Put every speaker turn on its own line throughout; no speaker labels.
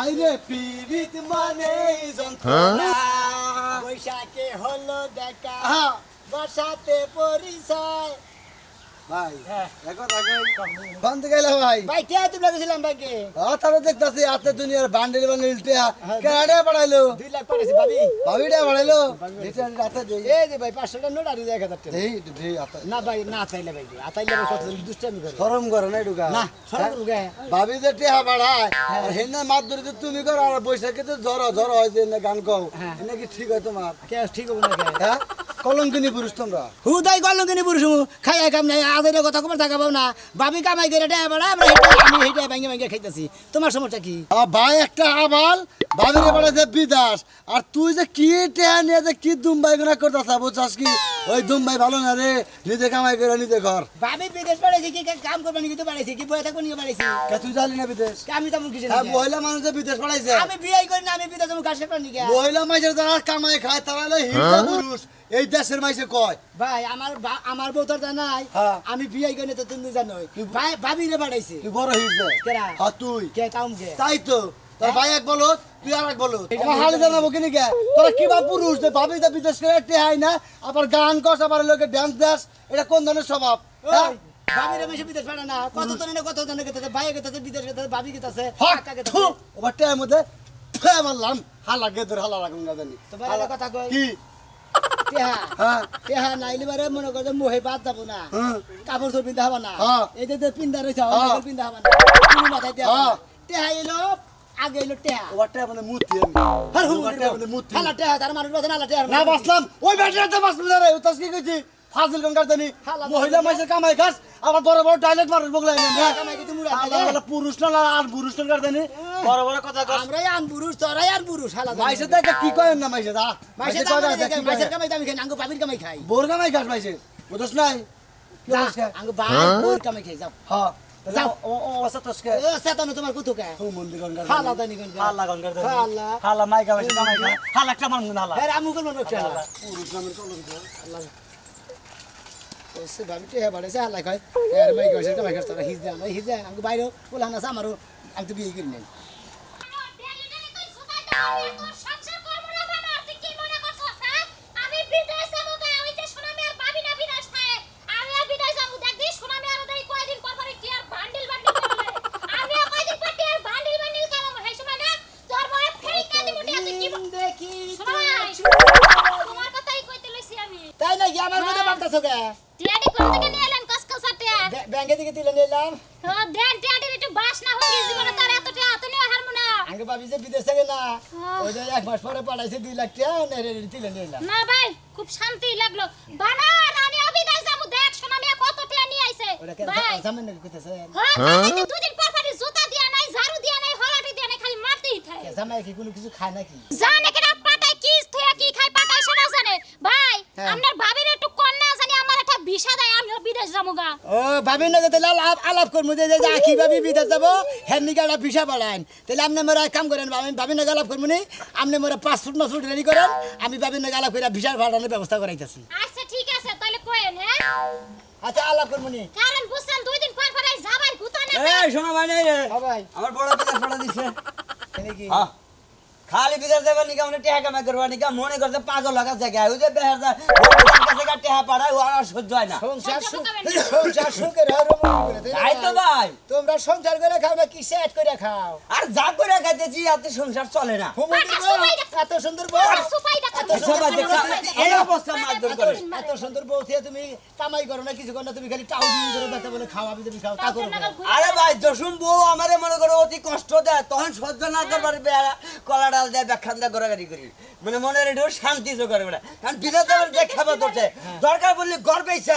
হাইরে পীড়িত মানে যন্ত্রণা বৈশাখে হলো দেখা বর্ষাতে পরিচয় ভাই এখন বন্ধ গেল ভাই
ভাই কে তুমি লাগছিলাম ভাইকে
তাহলে দেখতাছি আতে দুনিয়ার বান্ডেল বান্ডেল টিয়া কেডা বাড়াইলো
2 লাখ পাঠাইছি ভাবি
ভাবিটা বাড়াইলো এটা রাতে দেই
এই যে ভাই 500 টাকা নোট আর 1000 টাকা
দেই আতে
না ভাই না চাইলে ভাই আতাইলে ভাই কত দুষ্টামি করে
শরম করে না ঢুকা
না শরম করে
ভাবি যে টিয়া বাড়ায় আর হেনা মাত ধরে যে তুমি করো আর বৈশাখে তো জ্বর জ্বর হয় যে না গান কও এটা কি ঠিক হয় তোমার
কে ঠিক হবে না কে
হ্যাঁ কলঙ্কিনী পুরুষ তোমরা
হুদাই কলঙ্কিনী পুরুষ খাই কাম নাই আদের কথা কবার থাকা পাও না ভাবি কামাই করে টাকা বাড়া আমরা আমি হেঁটে ভেঙে ভেঙে খাইতেছি তোমার সমস্যা কি
ভাই একটা আবাল ভাবিরে বাড়াইছে বিদাস আর তুই যে কি টেয়া নিয়ে যে কি দুম্বাই গুনা করতেছ বুঝছস কি ওই দুম্বাই ভালো না রে নিজে কামাই করে নিজে ঘর
ভাবি বিদেশ বাড়াইছি কি কাম করবে নাকি তো বাড়াইছি কি বয়ে থাকবো নিয়ে বাড়াইছি
কে তুই জানি না বিদেশ
আমি তেমন কিছু
হ্যাঁ মহিলা মানুষ যে বিদেশ বাড়াইছে
আমি বিয়ে করি না আমি বিদেশ যাবো কাজ করতে নিয়ে
মহিলা মাইসের যারা কামাই খায় তারা হলো হিন্দু পুরুষ এই দেশের মাইসে কয়
ভাই আমার বউ তোর জানাই আমি বিয়ে করি তো তুমি জানো ভাই ভাবি রে বাড়াইছে
তুই বড় হিজে
কেরা
হ্যাঁ তুই
কে তাম কে
তাই তো তোর ভাই এক বলো তুই আর এক বলো আমার হালে জানাবো কিনি কে তোরা কি বা পুরুষ যে ভাবি যে বিদেশ করে টেহাই না আবার গান কস আবার লোকে ড্যান্স দাস এটা কোন ধরনের স্বভাব হ্যাঁ
ভাবিরে মেশে বিদেশ পারে না কত জনে গেছে ভাই গেছে বিদেশ গেছে ভাবি গেছে কাকা গেছে
ওবার টেহার মধ্যে ফে মারলাম হালা গেদর হালা লাগুন না জানি
তো ভাই কথা কই
কি
তেহা নাইলে বারে মনে করে মোহে বাদ যাব না কাপড় চোর পিন্ধা হবা না এই যে পিন্ধা রয়েছে পিন্ধা হবা না তুমি মাথায় তেহা এলো আগে এলো টেহা
ওবার টেহার মধ্যে মুতি আমি
আর
ওবার টেহার মধ্যে মুতি
হালা টেহা তার মানুষ বাসে না টেহা
না বাসলাম ওই ব্যাটারিতে বাসলাম না রে উতাস কি কইছি ফাজিল গঙ্গার জানি মহিলা মাইসের কামাই খাস আবার বড় বড় ডাইলেট মারস বগলাই না
কামাই কি তুমি উড়া
আমরা পুরুষ না আর পুরুষ না জানি বড় বড় কথা কস
আমরাই আন পুরুষ তোরাই আর পুরুষ হালা
মাইসে দেখে কি কয় না মাইসে দা
মাইসের কামাই আমি খাই আঙ্গো বাবির কামাই খাই
বোর কামাই খাস মাইসে বুঝছ নাই
আঙ্গো বাই বোর কামাই খাই যাও
হ্যাঁ
যাও
ও আচ্ছা তোসকে
ও সেতন তোমার কুতু কে
ও মন্দির গঙ্গার
হালা দানি গঙ্গা
হালা গঙ্গার
হালা
হালা মাইকা মাইসে কামাই খা হালা একটা মান হালা
এর আমু কোন নকশা
পুরুষ নামের কলঙ্ক
আল্লাহ ওসে ভাবিতে হে বাড়ে হালা কয় এর মাই কইছে কামাই করতে হিজা আঙ্গো বাইরে বলা না আমারও আমি তো বিয়ে করি নাই তাই নাকি আমার কথা ভাবতাছো কে
টিয়াডি কোথা থেকে নিয়ে এলেন কসকসা টিয়া
ব্যাংকে থেকে তুলে নিলাম
হ্যাঁ দেন টিয়াডির একটু বাস না হয়ে জীবনে তার এত টিয়া তো নিয়ে হারমু না
আগে ভাবি যে বিদেশ থেকে না ওই যে 1 মাস পরে পাঠাইছে 2 লাখ টাকা নেরে তুলে নিলাম
না ভাই খুব শান্তি লাগলো বানার আমি অবিদায় যাবো দেখ সোনা মিয়া কত টিয়া নিয়ে আইছে
ওটা কে
ভাই
সামনে নাকি কইতেছে
হ্যাঁ তো দুদিন পর পর জুতা দিয়া নাই ঝাড়ু দিয়া নাই হলাটি দিয়া নাই খালি মারতেই থাকে
জামাই কি কোনো কিছু খায় নাকি
জানে কেডা পাটায় কি থয়া কি খায় পাটায় সেটা জানে ভাই আপনার ভাবির একটু কন্যা জানি আমার একটা ভিসা দেয় আমিও বিদেশ যামুগা
ও ভাবি না গেতে আলাপ করমু যে আখি ভাবি বিদেশ যাব হেন নিগাড়া ভিসা বাড়ান তাহলে আপনি মোরা কাম করেন আমি ভাবি না আলাপ করমু নি আপনি মোরা পাসপোর্ট মাসপোর্ট রেডি করেন আমি ভাবি না আলাপ করে ভিসা বাড়ানোর ব্যবস্থা করাইতাছি
আচ্ছা ঠিক আছে তাহলে কইেন হ্যাঁ
আচ্ছা আলাপ করমু নি
কারণ বুঝছেন দুই দিন পর পর যাবাই গুতানে
এই শোনো ভাই নাই রে
ভাই
আমার বড় বিদেশ পাঠা দিছে
এনে কি
হ্যাঁ খালি বিদেশ যাবার নিকা মানে টেহা কামাই করবা নিকা মনে করতে পাগল লাগা জায়গা ওই যে বেহার যা কাছে কা টেহা পাড়ায় ও আর সহ্য হয় না
সংসার সুখের
তাই তো ভাই
তোমরা সংসার করে খাও না কি সেট করে খাও
আর যা করে খাইতেছি এত সংসার চলে না
এত সুন্দর বউ
সুপাই ডাক্তার
সবাই দেখছ এই অবস্থা মারধর করে
এত সুন্দর বউ থেকে তুমি কামাই করো না কিছু করো না তুমি খালি টাউ দিয়ে ধরে বেটা বলে খাও আমি তুমি খাও তা করো না।
আরে ভাই জসুম বউ আমারে মনে করো অতি কষ্ট দেয় তখন সহ্য না করবার কলা ডাল দেয় ব্যাখ্যান দেয় গোড়াগাড়ি করি মানে মনের একটু শান্তি করে বেড়া কারণ বিদেশ যাবার যে খাবার ধরছে দরকার বললে গর্বে ইচ্ছা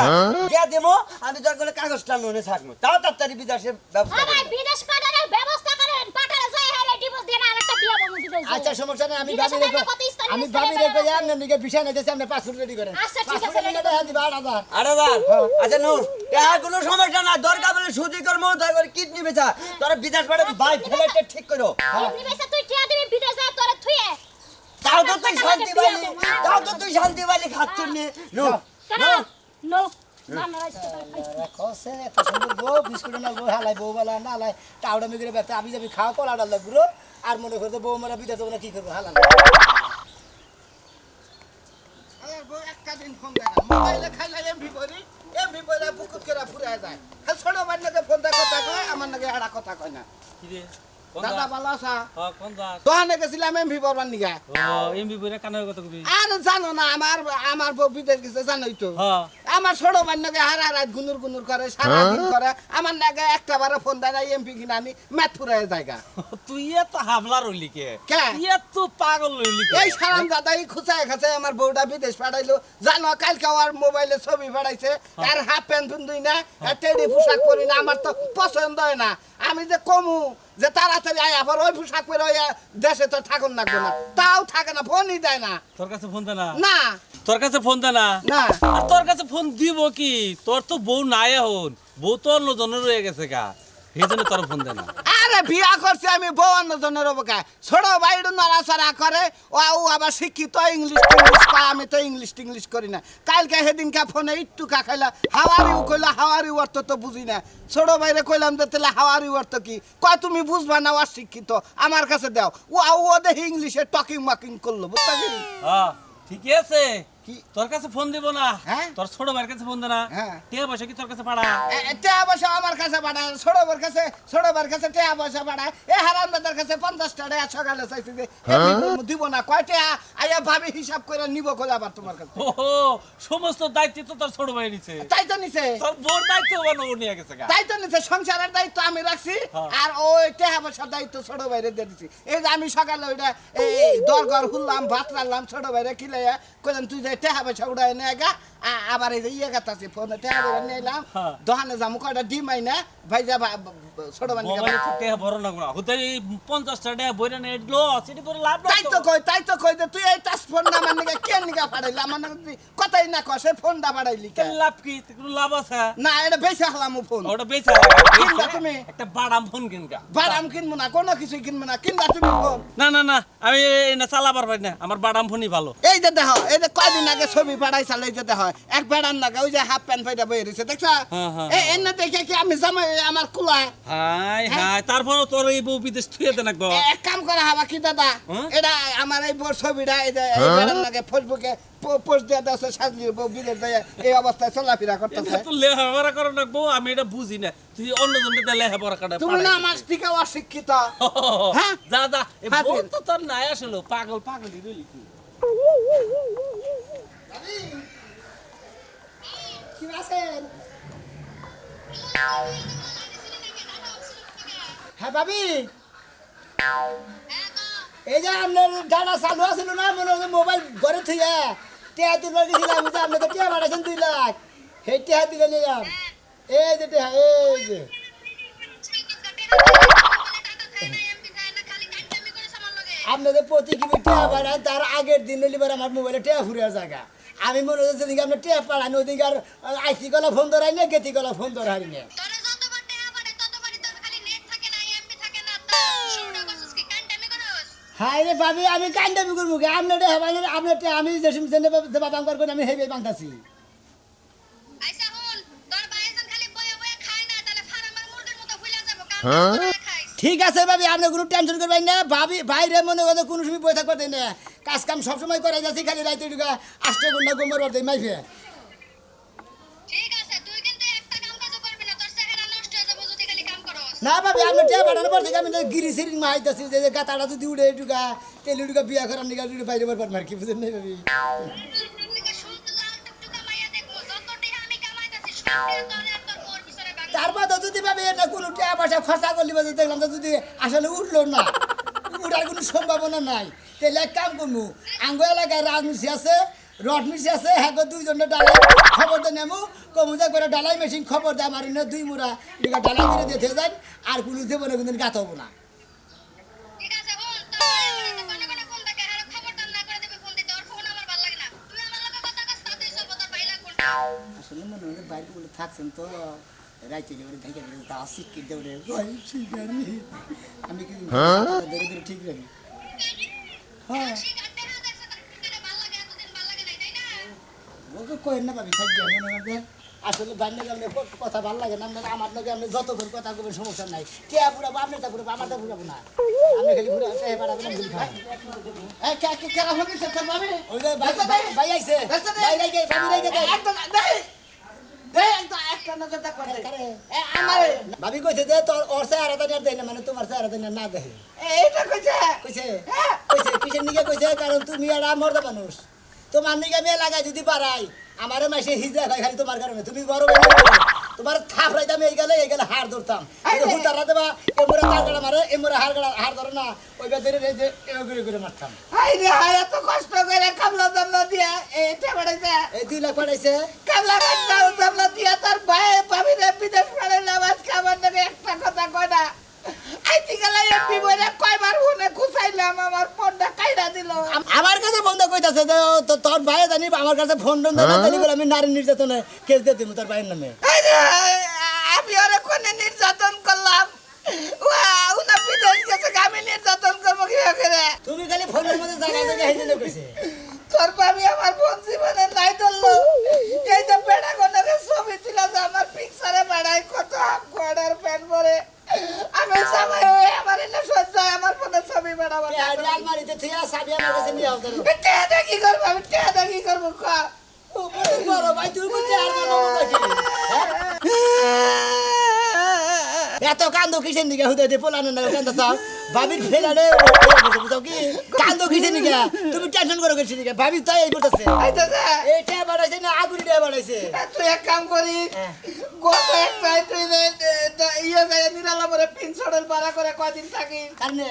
দিয়া দেবো আমি দরকার কাগজটা নুনে থাকবো তাও তাড়াতাড়ি বিদেশে ব্যবস্থা
ভাই বিদেশ পাঠানোর ব্যবস্থা করেন পাঠালে যাই হেলে ডিভোর্স দিয়ে আরেকটা বিয়ে বমু দিতে
আচ্ছা সমস্যা নেই আমি ভাবি রেখে আমি নিকে বিছানা নিতেছি আপনি পাসপোর্ট রেডি করেন
আচ্ছা ঠিক আছে
পাসপোর্ট নিতে দিবা 8000
আরে ভাই আচ্ছা নূর টাকা কোনো সমস্যা না দরকার বলে সুদি কর্ম দরকার কিডনি বেচা তোরা বিদেশ পাঠা ভাই ফ্লাইটটা ঠিক করো
আপনি বেসা তুই টিয়া দিবি বিদেশ যায় তোরে থুয়ে
তাও তো তুই শান্তি পাইলি খাচ্ছিস নে নো
নো
রাখছে এত সুন্দর বউ বিস্কুট না বউ হালাই বউ বলা না হালাই টাউডা মিগরে বেতে আমি যাবি খাওয়া কলা ডাল গুরো আর মনে করতে বউ মারা বিদেশ যাবো না কি করবো হালাল
একটা দিন ফোন দেখা মোবাইলে খাইলে এমবি করি এমবি করে বুকুত করে ফুরে যায় খালি ছোট ভাই নাকি ফোন দেখা কথা কয় আমার নাকি একটা কথা কয় না
কি রে
দাদা ভালো আছা
কোন দাস
দোকানে গেছিলাম এমবি পড়বার নিগা
ও এমবি বইরা কানের কথা কবি
আর জানো না আমার বউ বিদেশ গেছে জানোই তো
হ্যাঁ
আমার ছোট ভাই নাকি হারা রাত গুনুর গুনুর করে সারা দিন করে আমার নাকি একটা বারে ফোন দেয় না এমপি কিনা আমি ম্যাথ ফুরে জায়গা
তুই এত হামলা রইলি কে
কে?
তুই এত পাগল রইলি কে
এই সারাম দাদা এই খুচায় খাচায় আমার বউটা বিদেশ পাঠাইলো জানো কালকে আমার মোবাইলে ছবি পাঠাইছে আর হাফ প্যান্ট পিন্ধুই না আর টেডি পোশাক পরি না আমার তো পছন্দ হয় না আমি যে কমু যে তাড়াতাড়ি আয় আবার ওই পোশাক পরে ওই দেশে তো থাকুন লাগবে না তাও থাকে না ফোনই দেয় না
তোর কাছে ফোন দে না
না
তোর কাছে ফোন দে না
না
আর তোর কাছে ফোন দিব কি তোর তো বউ নাই এখন বউ তো অন্য জনের রয়ে গেছে গা সেই জন্য তোর ফোন দে না
আরে বিয়া করছি আমি বউ অন্য জনের অবকা ছোট ভাইডু নড়াচড়া করে ও আবার শিক্ষিত ইংলিশ টিংলিশ কয় আমি তো ইংলিশ টিংলিশ করি না কালকে সেদিনকে ফোনে একটু খাইলা হাওয়ারিও কইলা হাওয়ারি অর্থ তো বুঝি না ছোট ভাইরে কইলাম যে তাহলে হাওয়ারি অর্থ কি কয় তুমি বুঝবা না অশিক্ষিত আমার কাছে দাও ও দেখি ইংলিশে টকিং ওয়াকিং করলো বুঝতে পারি
হ্যাঁ ঠিকই আছে
কি?
তোর কাছে ফোন দিব না
হ্যাঁ?
তোর ছোট ভাইয়ের কাছে ফোন দে না
হ্যাঁ।
টিয়া পয়সা কি তোর কাছে পাড়া
টেয়া পয়সা আমার কাছে পাঠায় ছোট ভাইয়ের কাছে টেয়া পয়সা পাঠায় এ হারাম দাদার কাছে 50 টাকা সকালে চাইছি যে দিব না কয় টেয়া আইয়া ভাবি হিসাব করে নিব কই আবার তোমার কাছে
ও সমস্ত দায়িত্ব তো তোর ছোট ভাই নিছে
তাই তো নিছে
তোর বোর দায়িত্ব বানো নিয়ে গেছে গা
তাই তো নিছে সংসারের দায়িত্ব আমি রাখছি
হ্যাঁ।
আর ওই টেহা পয়সার দায়িত্ব ছোট ভাইরে দিয়ে দিছি এই যে আমি সকালে ওইটা এই দরগর হুললাম ভাত রাখলাম ছোট ভাইরে খিলাইয়া কইলাম তুই যে টেহা পয়সা উড়াই নে গা আবার এই যে ইয়ে গাতাছি ফোনে টেহা পয়সা নিলাম
হ্যাঁ।
দোকানে যাবো কয়টা ডিম আই না ভাই যা ছোট ভাই
মোবাইলে তো টিয়া বড় না গুণা হতে 50 টাকা বইরা নে এডলো সেটি তোর লাভ না
তাই তো কই যে তুই এই টাচ ফোন না আমার নিকে কেন নিকা পাঠাইলি আমার নাকি তুই কথাই না কসে ফোনটা পাঠাইলি কে
লাভ কি কোনো লাভ আছে
না এটা বেচা হলাম ফোন
ওটা বেচা
কিনবা তুমি?
একটা বাদাম ফোন কিনকা
বাদাম কিনবো না কোনো কিছু কিনবো না কিনবা তুমি ফোন
না না না আমি না চালাবার পারি না আমার বাদাম ফোনই ভালো
এই যে দেখো এই যে কয়দিন আগে ছবি পাঠাই চালাই যে দেখো এক বেড়ান লাগে ওই যে হাফ প্যান্ট ফাইটা বই রয়েছে দেখছ
হ্যাঁ, হ্যাঁ,
এই এনে দেখে কি আমি জামাই আমার কুলা
হাই হাই তারপর তোর এই বউ বিদেশ থুয়ে দে না গো
এক কাম করা হবা কি দাদা
হ্যাঁ?
এটা আমার এই বড় ছবিটা এই যে এই বেড়ান লাগে ফেসবুকে পোস্ট দিয়ে দাও সাজলি বউ বিদেশ যায় এই অবস্থায় চলাফেরা করতেছে
তো লেখাপড়া করো না গো আমি এটা বুঝি না তুই অন্য জনকে লেখাপড়া কাটা
তুমি না আমার থেকে অশিক্ষিত হ্যাঁ?
যা যা এই
হাত
বউ
দিন।
তো তোর নাই আসলো পাগল পাগলই রইলি তুই
কি আছেন হ্যাঁ ভাবি এই যে আপনার ডাটা চালু আছিল না মনে হয় মোবাইল ঘরে থইয়া টেহা তুলবার গেছিলাম যে আপনি তো টেহা পাঠাইছেন 2 লাখ সেই টেহা দিলে নিলাম এই যে টেহা এই যে আপনাদের প্রতি কিমি টেহা পাঠান তার আগের দিন নিলিবার আমার মোবাইলে টেহা ফুরিয়া জায়গা আমি মনে হচ্ছে যেদিকে আপনি টেহা পাঠান ওদিকে আর আইসি গলা ফোন ধরাই না গেতি গলা ফোন ধরাই না
তোরে যতবার টাকা পাঠাই ততবারই তোর খালি নেট থাকে না এমবি থাকে না তো শুরুটা করছিস কি কান্টামি করস
হাই রে ভাবি আমি কান্দাবি করবো কি আপনার টেহা পাঠান আপনার টেহা আমি যে বাবাং করবো আমি হেবে বাংতাছি
আইসা হুন তোর বাইজন খালি বয়ে বয়ে খায় না তাহলে ফার্মার মুরগির মতো ফুলে যাব কাম করে খাইস
ঠিক আছে ভাবি আপনি কোনো টেনশন করবেন না ভাবি বাইরে মনে কথা কোনো সময় বই থাকবে তাই না কাজ কাম সবসময় করে যাচ্ছি খালি রাইতে ঢুকা 8 ঘন্টা গোমর বাড়তে মাইফে
ঠিক আছে তুই কিন্তু একটা কাম কাজ করবি না তোর চেহারা নষ্ট হয়ে যাবে যদি খালি কাম করস
না ভাবি আপনি টেহা পাঠানোর পর থেকে আমি গিরি সিরিং মাইতেছি যে গাতাটা যদি উড়ে ঢুকা তেল ঢুকা বিয়া করার নিকা বাইরে বার মার কি বুঝেন নাই ভাবি
থেকে শুনতে যাও টুকটুকা মাইয়া দেখো যত টাকা আমি কামাইতাছি সব টাকা তোর আর তোর মোর পিছনে বাংলা
তারপর তো যদি ভাবি এটা কোনো টেহা পয়সা খরচা করলি বা দেখলাম তো যদি আসলে উঠলো না উঠার কোনো সম্ভাবনা নাই তাহলে এক কাম করবো আঙ্গ এলাকায় রাজমিস্ত্রি আছে রড মিস্ত্রি আছে হ্যাঁ 2 জনের ডালাই খবর দিয়ে নেবো কমুজা করে ডালাই মেশিন খবর দেয় আমার 2 মুড়া এদিকে ডালাই করে দিয়ে যান আর কোনো দেবো না কিন্তু গাত হবো না
ঠিক আছে হুন তোর কোন ফোন থাকে আর খবরদার না করে দিবি ফোন দিতে ওর ফোন আমার ভালো লাগে না তুই আমার লগে কথা কস তাতেই সব তোর ভাই লাগবে
আসলে মনে হয় বাইরে থাকছেন তো রাইতে এবারে দেখে দিলে তা শিক্ষিত দেবরে আমি কি ধরে ধরে ঠিক রাখি হ্যাঁ
ঠিক আছে না দেখছ তোর ভালো লাগে এতদিন ভালো লাগে নাই তাই না
ওকে কই না ভাবি থাকবে মনে হবে আসলে বান্নে গামনে কথা ভালো লাগে না আপনার আমার লগে আপনি যতক্ষণ কথা বলবেন সমস্যা নাই কে পুরাবো আপনি তা পুরাবো আমার তা পুরাবো না আপনি খালি পুরা পাঠাবেন ভুল খাই
কেরা হচ্ছে তোর ভাবি
ওই যে ভাই আইছে ভাই রাইগে ভাবি রাইগে
একটা নজর দেখ
আমারে ভাবি কইছে যে তোর ওর চেহারা তো দেয় না মানে তোমার চেহারা তো না দেখে
এইটা কইছে
কইছে কইছে কিসের নিকে কইছে কারণ তুমি আর মর্দা মানুষ তোমার নিকে মেয়ে লাগাই যদি বাড়াই আমারও মাসে হিজা ভাই খালি তোমার কারণে তুমি বড় তোমার থাপ রাইতাম এই গেলে হাড় ধরতাম হুতারা দেবা এমরে তার গাড়া মারে এমরে হাড় ধরে না ওই বেদরে যে এগুলো করে মারতাম
হাই রে হাই এত কষ্ট করে কামলা দামলা দিয়া এইটা বাড়াইছে
এই 2 লাখ পাঠাইছে
কামলা দামলা দিয়া তার ভাই ভাবি রে বিদেশ পাঠাইলাম আজকে আমার নাকি একটা কথা কয় না আইতি গেলে এমপি বইরে কয়বার ফোনে খুসাইলাম আমার ফোনটা কাইরা দিল
আমার কাছে বন্ধ কইতাছে যে তোর ভাই জানি আমার কাছে ফোন টোন দেয় না তাই বলে আমি নারী নির্যাতনে কেস দিয়ে দিমু তোর ভাইয়ের নামে
আমি ওরে কোনে নির্যাতন করলাম উনা বিদেশ গেছে আমি নির্যাতন করবো কিভাবে করে
তুমি খালি ফোনের মধ্যে জায়গা জায়গা হেজে কইছে
তোর ভাবি আমার ফোন জীবনে নাই ধরলো এই যে বেড়া কোনাকে ছবি তুলে যে আমার পিকচারে বেড়াই কত গোড়ার প্যান্ট পরে আমি সবাই আমার এনে সহ্য হয় আমার ফোনে ছবি বেড়াবো
আলমারিতে থিয়া সাবি আমার কাছে নিয়ে আও তোর
টেয়াদা কি করবো আমি টেয়াদা কি করবো খা
বড় ভাই তুই বলতে আর বলবো নাকি এত কান্দো কিসের দিকে হুদে দে পোলানো না কান্দো চাও ভাবির ফেলারে বুঝাও কি কান্দো কিসের দিকে তুমি টেনশন করো কিসের দিকে ভাবি তাই এই বলতেছে এইটা বাড়াইছে না আগুরি দিয়ে বাড়াইছে
তুই এক কাম করিস গত এক রাত তুই ইয়ে যায় নিরালা পরে পিনছড়ের ভাড়া করে কয়দিন থাকিস
কারণে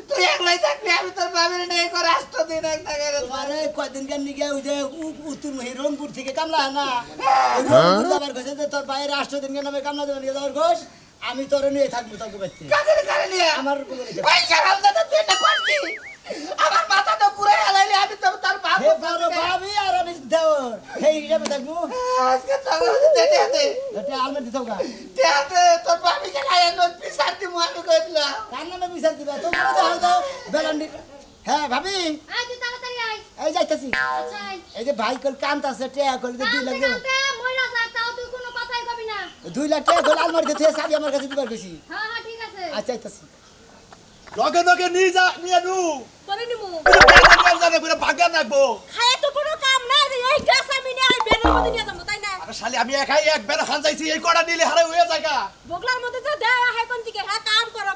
তুই একলাই থাকবি আমি তোর ভাবির নিয়ে করে 8 দিন এক থাকে
তোমারে কয়দিন কেন নিয়ে ওই যে উত্তর রংপুর থেকে কামলা না রংপুর যাবার গেছে যে তোর বাইরে 8 দিন কেন কামলা দেবেন যাওয়ার ঘোষ আমি তোর নিয়ে থাকবো তোকে বাড়তে
কাদের কারে নিয়ে
আমার
ওই শালাল দাদা তুই এটা করবি আমার মাথা তো পুরো হেলাইলি আমি তো তার বাপ
হে বড় ভাবি আর আমি দেওর এই হিসাবে থাকবো
আজকে তো দেতে দে
এটা আলমে দিছো গা
দেতে তোর ভাবি কে নাই নো পিসার দি আমি কইলা
কার নামে বিচার দিবা তোমার দাও দাও বেলান্ডি হ্যাঁ ভাবি
আয় তুই তাড়াতাড়ি আয়
এই যাইতাছি
আচ্ছা আয়
এই যে ভাই কল কান্ত আছে টিয়া কল 2 লাখ দেব
কালকে মইরা যা তাও তুই কোনো কথাই কবি না
2 লাখ টাকা কল আলমারিতে তুই সাবি আমার কাছে দিবার কইছি
হ্যাঁ হ্যাঁ ঠিক আছে
আচ্ছা যাইতাছি
লগে লগে নিয়ে যা নিয়ে নু
করে নিমু
জানে পুরো ভাগা রাখবো
খায় তো কোনো কাম নাই যে এই গাছ আমি নিয়ে আই বেনের মধ্যে নিয়ে যাবো তাই না
আরে শালি আমি একাই একবার খান যাইছি এই কড়া নিলে হারে হয়ে জায়গা
বগলার মধ্যে তো দেওয়া হয় কোন দিকে হ্যাঁ কাম করো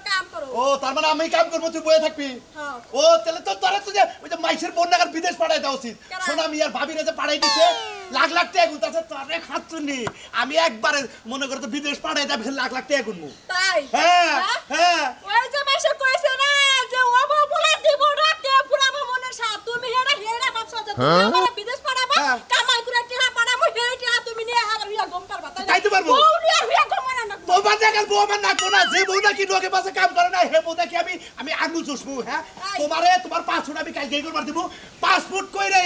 ও তার মানে আমি কাম করবো তুই বয়ে থাকবি
হ্যাঁ
ও তাহলে তো তোরা তো যে ওই যে মাইসের বোন নাগার বিদেশ পাঠাই দেওয়া উচিত
কেন?
শোনা আমি আর ভাবিরে যে পাঠাই দিছে লাখ লাখ টাকা গুনতাছে তোরে খাচ্ছুনি আমি একবারে মনে করে তো বিদেশ পাঠাই দেব লাখ লাখ টাকা গুনবো
তাই
হ্যাঁ হ্যাঁ
ওই যে মাসে কইছে না যে ও বলে দিব রাতে পুরাবো মনে সা তুমি হেড়া ভাবছো যে তুমি আমার বিদেশ পাঠাবা
হ্যাঁ।
কামাই করে টিহা পাঠাবো হেড়া টিহা তুমি নিয়ে আবার হিয়া গম পারবা
তাই তো পারবো।
ও নিয়ে হিয়া গম না না
তোমার দেখার বউ আমার নাকবো না যে বউ নাকি লোকে পাশে কাম করে না হে বউ নাকি আমি আঙুল চুষবো হ্যাঁ
আই।
তোমারে তোমার পাসপোর্ট আমি কালকে করবার দিব পাসপোর্ট কই রে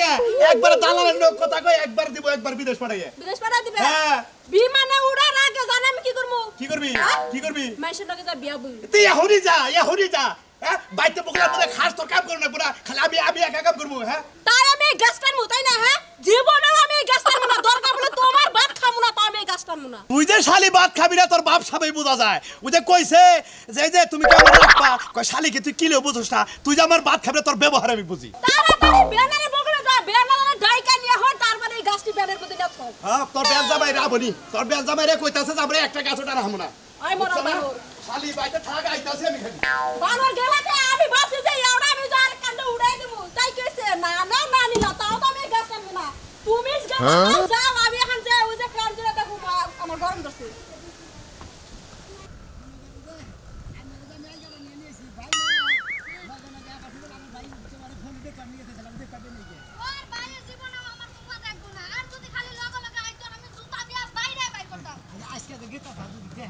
একবার দালালের লোক কথা কই একবার দিব একবার বিদেশ পাঠাইয়ে
বিদেশ পাঠা দিবে
হ্যাঁ
বিমানে উড়ার আগে জানা আমি কি করবো
কি করবি
হ্যাঁ?
কি করবি
মাইশের লগে যা বিয়া বই
তুই এহরি যা হ্যাঁ বাইতে বকলা মধ্যে খাস তোর কাম করব না পুরা খালি আমি একা কাম করবো হ্যাঁ
তাই আমি এই গাছ টানমু তাই না হ্যাঁ জীবনেও আমি এই গাছ টানমু না দরকার বলে তোমার ভাত খামু না তো আমি এই গাছ টানমু না
তুই যে শালি ভাত খাবি না তোর বাপ সবাই বোঝা যায় ওই যে কইছে যে তুমি কেমন রাখবা কই শালিকে তুই কিলেও বুঝোস না তুই যে আমার ভাত খাবি না তোর ব্যবহার আমি বুঝি
তাড়াতাড়ি ব্যানারে বগলে যা ব্যানারে ডাইকা নিয়ে হয় তারপরে এই গাছটি ব্যানের মধ্যে যাচ্ছো
হ্যাঁ তোর ব্যান জামাই রাবনি তোর ব্যান জামাই রে কইতাছে যে আমরা একটা গাছটা রাখবো না
আই মরা বানর
শালি বাইতে থাক আইতাছে আমি খালি
বানর গেলাতে আমি ভাবছি যে এওড়া আমি যার কান্ডে উড়াই দেবো তাই কইছে না না না নিলা তাও তো আমি এই গাছ টানবো না তুমি যাও আমি এখন যে ওই যে ফ্যান জুড়ে দেখো আমার গরম ধরছে ওর বাইরে জীবনে আমার সুপা দেখবো না আর যদি খালি লগা লগা আইতো আমি জুতা দিয়া বাইরে বাই করতাম
আজকে তো গেতা ভাবি দেখে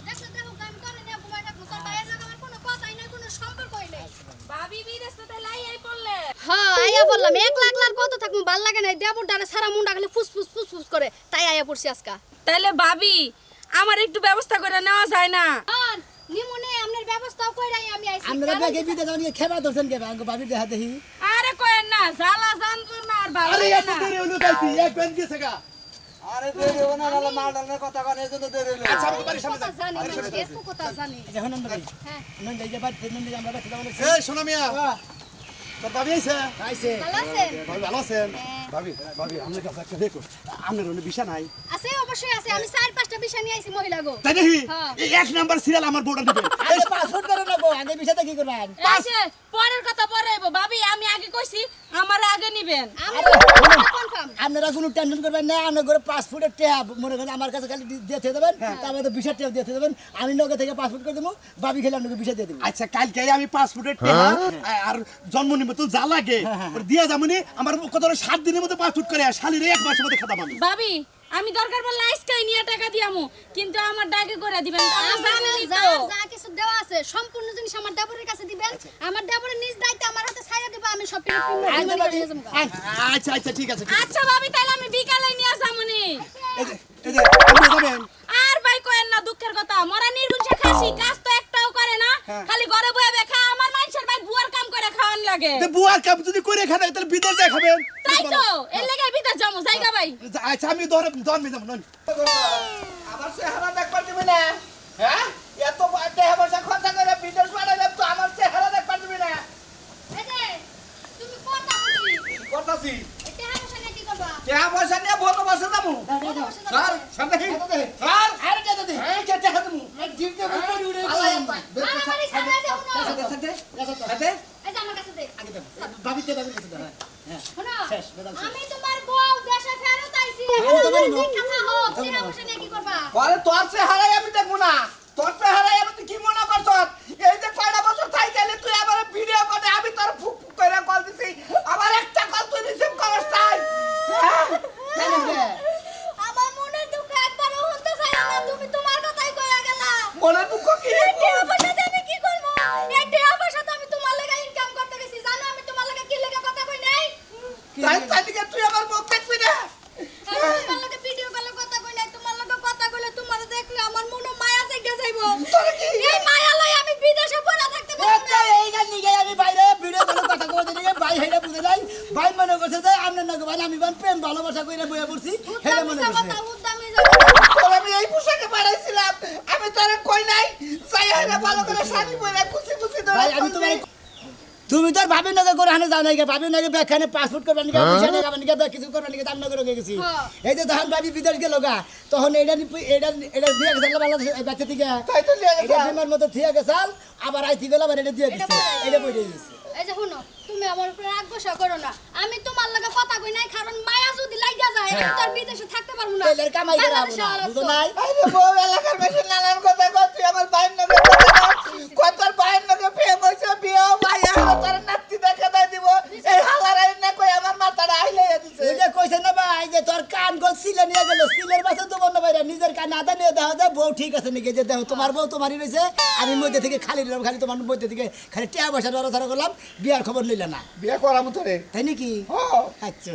দেখো দেখো কাম করে না ঘুমাই থাকবো তোর বাইরে লাগা আমার কোনো কথাই নাই কোনো সম্পর্কই নাই ভাবি বিদেশ তো লাই আই পড়লে
হ্যাঁ আয়া বললাম 1 লাখ লাখ কত থাকবো ভাল লাগে না দেবর ডানে সারা মুন্ডা খালি ফুসফুস ফুসফুস করে তাই আয়া পড়ছি আজকা
তাইলে ভাবি আমার একটু ব্যবস্থা করে নেওয়া যায় না
আর নিমনে আমনের ব্যবস্থাও কইরাই আমি আইছি
আমরা ব্যাগে বিদে যাও নিয়ে খেবা দর্শন কে ভাঙ্গ ভাবি দেখা দেখি
আরে কয়েন না জ্বালা জানতো না আর ভালো
আরে
লাগে
এত
না
দেরি হলো কাইতি এক ব্যান গেছে গা আরে দেরি হবো না নাহলে মালটালের কথা কন এজন্য দেরি হলো
আচ্ছা আমি বাড়ির সামনে
কথা জানি মানুষ, এত কথা জানি।
এই যে হনন ভাই
হ্যাঁ
নন এই যে বাড়িতে নন এই যে আমরা বাড়িতে যাবো
এই শোনো মিয়া তোর ভাবি আইছে
আইছে
ভালো আছেন?
ভাবি ভালো আছেন
হ্যাঁ।
ভাবি ভাবি আপনার কাছে একটা দেখো আপনার অন্য বিষয় নাই
আছে অবশ্যই আছে, আমি 4-5টা বিষয় নিয়ে আইছি মহিলা গো।
তাই দেখি
হ্যাঁ।
এই 1 নাম্বার সিরিয়াল আমার বউটা দিবেন
আগে পাসপোর্ট করে নেবো আগে বিষয়টা কি করবেন
এই যে, পরের কথা পরে হইবো। ভাবি আমি আগে কইছি আমার আগে নিবেন।
আমি কনফার্ম।
আপনারা কোনো টেনশন করবেন না আপনার করে পাসপোর্টের ট্যাব মনে করেন আমার কাছে খালি দিয়ে থেকে দেবেন তারপরে তো বিষয় ট্যাব দিয়ে থেকে দেবেন আমি নগে থেকে পাসপোর্ট করে দেবো ভাবি খেলে আপনাকে বিষয় দিয়ে দেবো
আচ্ছা কালকে আমি পাসপোর্টের আর জন্ম নিবন্ধন যা লাগে দিয়া যামনি আমার কত 7 দিনের মধ্যে পাসপোর্ট করে শালিরে 1 মাসের মধ্যে খাতা পাবো
ভাবি আমি দরকার পড়লে আইসকাই নিয়ে টাকা দিয়ামু, কিন্তু আমার ডাকে করে দিবেন। আপনি জানেনই
যা
তো।
যা কিছু দেওয়া আছে সম্পূর্ণ জিনিস আমার দেবরের কাছে দিবেন। আমার দেবরের নিজ দায়িত্ব আমার হাতে ছাইয়া দিবা, আমি সব কিছু নিয়ে যাবো।
আচ্ছা আচ্ছা ঠিক আছে
আচ্ছা ভাবি, তাহলে আমি বিকালে নিয়ে যামুনি।
এই যে আপনি যাবেন
আর ভাই কয়েন না দুঃখের কথা, মরা নির্বংশে খাসি, কাজ তো একটাও করে না, খালি ঘরে বয়ে বেখা। আমার মানুষের ভাই বুয়ার কাম করে খাওয়ান লাগে।
তে বুয়ার কাম যদি করে খান তাহলে বিদেশ যায় খাবেন
তাই তো, এর লেগে বিদেশ যামু, জায়গা ভাই।
আচ্ছা আমি ধরে জন্মে যাবো নন
আমার চেহারা দেখবার দিবি না হ্যাঁ এত টাকা পয়সা খরচা করে বিদেশ পাঠাইলে তো আমার চেহারা দেখবার দিবি না
এই যে তুমি কথা বলছি,
করতাছি
এটা হামসা নিয়ে কি করবা?
টাকা পয়সা নিয়ে বন্ধ বসে যাবো স্যার সামনে স্যার
আরে কে দিদি
এই কে টাকা দেবো
এক জিপতে উপরে উড়ে
আল্লাহ
মারামারি সামনে যে শুনো।
সাথে
এই যে আমার কাছে দে।
আগে দেবো ভাবিতে ভাবি কাছে দাও হ্যাঁ
শোনো,
শেষ, বেদাল শেষ।
আমি তোমার বউ দেশে ফেরত আইছি,
আমি তো বলি না।
কথা হোক, টাকা পয়সা নিয়ে কি করবা?
পরে তোর চেহারাই আমি দেখবো না তোর চেহারাই আমি তুই কি মনে করছ এই যে কয়টা বছর থাই গেলে তুই আমার ভিডিও করে আমি তোর ফুক ফুক করে কল দিছি আমার একটা কল তুই রিসিভ করস তাই
কেন কে
আমার মনের দুঃখ একবারও হতে চাই না, তুমি তোমার কথাই কইয়া গেলা।
মনে দুঃখ কি
এই টাকা পয়সা দিয়ে আমি কি করবো? এই টাকা পয়সা তো আমি তোমার লাগা ইনকাম করতে গেছি, জানো আমি তোমার লাগা কি লাগা কথা কই নাই?
তাই তাই দিকে তুই আমার মুখ দেখবি না
আমি তোমার লাগা ভিডিও কলে কথা কই নাই, তোমার লাগা কথা কইলে তোমার দেখলে আমার মনে মায়া জায়গা যাইবো। এই মায়া লই আমি বিদেশে পড়া থাকতে পারবো না।
এই গান নিয়ে আমি বাইরে ভিডিও কলে কথা কইতে নিয়ে ভাই হেডা বুঝে নাই ভাই মনে করছে যে আমরা না ভাই আমি বান প্রেম ভালোবাসা কইরা বইয়া পড়ছি হেডা মনে করছে
কথা উদ্দামি যাবো।
তোর আমি এই পোশাকে বাড়াইছিলাম আমি তোরে কই নাই চাই আরে ভালো করে শাড়ি পরে খুশি খুশি ধরে
ভাই আমি তোমার তুমি তো ভাবি নগে করে হানে যাও নাই ভাবি নগে ব্যাখানে পাসপোর্ট করবা নিকে ভিসা নিকে আবার নিকে কিছু করবা নিকে দাম নগে রগে গেছি এই যে তখন ভাবি বিদেশ গেল গা তখন এটা এটা দিয়ে গেছে বাংলাদেশ বাচ্চা থেকে
তাই তো লিয়ে গেছে
এটা বিমার মতো থিয়া গেছাল আবার আইতি গেল আবার এটা দিয়ে দিছে এটা বইরে দিছে
এই যে শুনো, তুমি আমার উপরে রাগ গোসা করো না, আমি তোমার লাগা কথা কই নাই, কারণ মায়া যদি লাগা যায় আমি তো আর বিদেশে থাকতে পারবো না।
তেলের কামাই করা হবে
বাংলাদেশে
না
আর
বুঝো
তো-
নাই
আরে বউ এলাকার বেশি নানান কথা কর তুই আমার ভাইয়ের নগে কতর ভাইয়ের নগে প্রেম হইছে বিয়ে ভাই আর তোর নাতি দেখে দাই দিব এই হালারাই না কই আমার মাথাটা আইলে দিছে
ওই যে কইছে না ভাই যে তোর কান গল সিলে নিয়ে গেল সিলের বাসে তো বন্ধ বাইরে নিজের কান আদা নিয়ে দেখা যায় বউ ঠিক আছে নাকি যে দেখো তোমার বউ তোমারই রয়েছে আমি মধ্যে থেকে খালি দিলাম খালি তোমার মধ্যে থেকে খালি টাকা পয়সা ধরা করলাম বিয়ার খবর লইলে না
বিয়ে করামু তোরে
তাই নাকি
ও
আচ্ছা